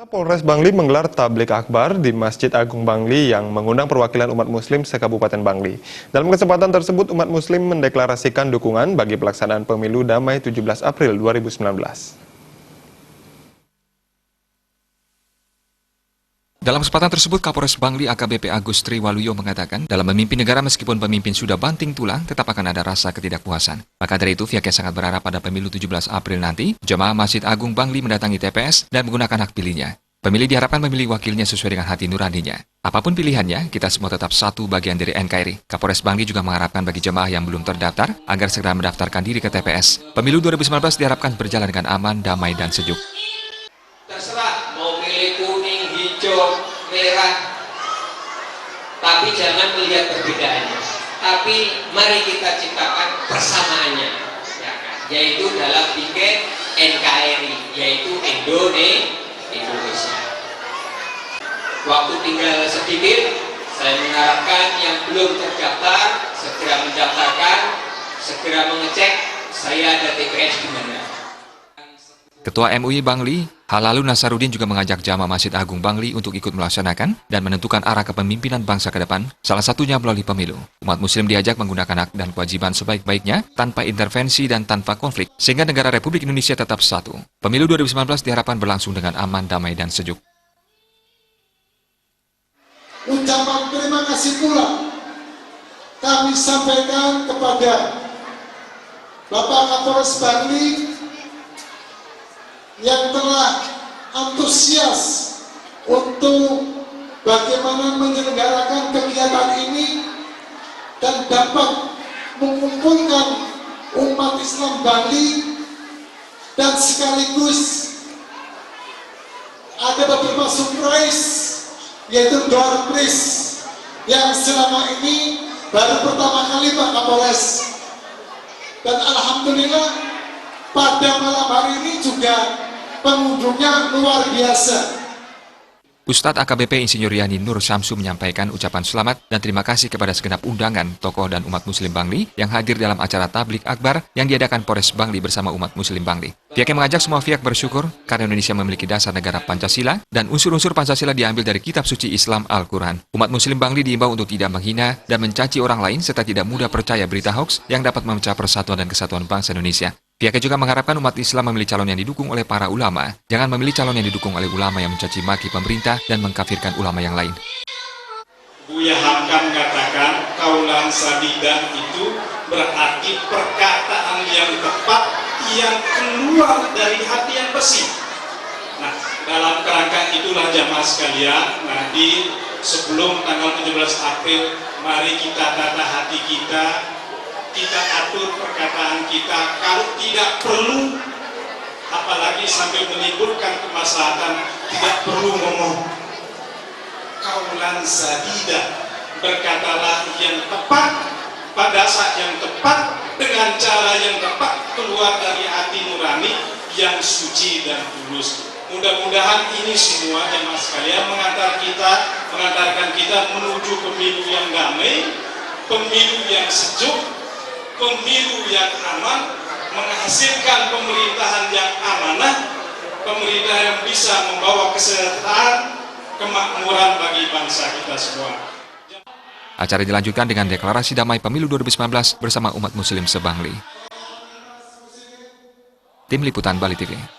Polres Bangli menggelar tablik akbar di Masjid Agung Bangli yang mengundang perwakilan umat muslim se-Kabupaten Bangli. Dalam kesempatan tersebut, umat muslim mendeklarasikan dukungan bagi pelaksanaan pemilu damai 17 April 2019. Dalam kesempatan tersebut, Kapolres Bangli AKBP Agus Triwaluyo mengatakan, dalam memimpin negara meskipun pemimpin sudah banting tulang, tetap akan ada rasa ketidakpuasan. Maka dari itu, pihaknya sangat berharap pada pemilu 17 April nanti, jemaah Masjid Agung Bangli mendatangi TPS dan menggunakan hak pilihnya. Pemilih diharapkan memilih wakilnya sesuai dengan hati nuraninya. Apapun pilihannya, kita semua tetap satu bagian dari NKRI. Kapolres Bangli juga mengharapkan bagi jemaah yang belum terdaftar, agar segera mendaftarkan diri ke TPS. Pemilu 2019 diharapkan berjalan dengan aman, damai, dan sejuk. Terserah mau pilih kuning, hijau, merah, tapi jangan melihat perbedaannya. Tapi mari kita ciptakan persamaannya, ya kan? Yaitu dalam tiket NKRI, yaitu Indonesia. Waktu tinggal sedikit, saya mengharapkan yang belum terdaftar segera mendaftarkan, segera mengecek saya ada TPS di mana. Ketua MUI Bangli, Halalu Nasarudin juga mengajak jamaah Masjid Agung Bangli untuk ikut melaksanakan dan menentukan arah kepemimpinan bangsa ke depan, salah satunya melalui pemilu. Umat muslim diajak menggunakan hak dan kewajiban sebaik-baiknya, tanpa intervensi dan tanpa konflik, sehingga negara Republik Indonesia tetap satu. Pemilu 2019 diharapkan berlangsung dengan aman, damai, dan sejuk. Ucapan terima kasih pula kami sampaikan kepada Bapak Kapolres Bangli yang telah antusias untuk bagaimana menyelenggarakan kegiatan ini dan dapat mengumpulkan umat Islam Bangli, dan sekaligus ada beberapa surprise, yaitu door prize yang selama ini baru pertama kali Pak Kapolres, dan alhamdulillah pada malam hari ini juga pengunjungnya luar biasa. Ustadz AKBP Insinyur Yani Nur Syamsu menyampaikan ucapan selamat dan terima kasih kepada segenap undangan, tokoh dan umat muslim Bangli yang hadir dalam acara tablik akbar yang diadakan Polres Bangli bersama umat muslim Bangli. Pihaknya mengajak semua pihak bersyukur karena Indonesia memiliki dasar negara Pancasila dan unsur-unsur Pancasila diambil dari kitab suci Islam Al-Quran. Umat muslim Bangli diimbau untuk tidak menghina dan mencaci orang lain serta tidak mudah percaya berita hoaks yang dapat memecah persatuan dan kesatuan bangsa Indonesia. Pihaknya juga mengharapkan umat Islam memilih calon yang didukung oleh para ulama. Jangan memilih calon yang didukung oleh ulama yang mencaci maki pemerintah dan mengkafirkan ulama yang lain. Buya Hamka mengatakan kaulan sadidan itu berarti perkataan yang tepat yang keluar dari hati yang bersih. Nah, dalam kerangka itulah jamaah sekalian, nanti sebelum tanggal 17 April, mari kita tata hati kita atur perkataan kita, kalau tidak perlu, apalagi sampai menimbulkan kemaslahatan, tidak perlu ngomong. Kaulan sadida, berkatalah yang tepat, pada saat yang tepat, dengan cara yang tepat, keluar dari hati nurani yang suci dan tulus. Mudah-mudahan ini semua jemaah sekalian mengantarkan kita menuju pemilu yang damai, pemilu yang sejuk, pemilu yang aman, menghasilkan pemerintahan yang amanah, pemerintahan yang bisa membawa kesejahteraan, kemakmuran bagi bangsa kita semua. Acara dilanjutkan dengan deklarasi damai pemilu 2019 bersama umat muslim se-Bangli. Tim Liputan Bali TV.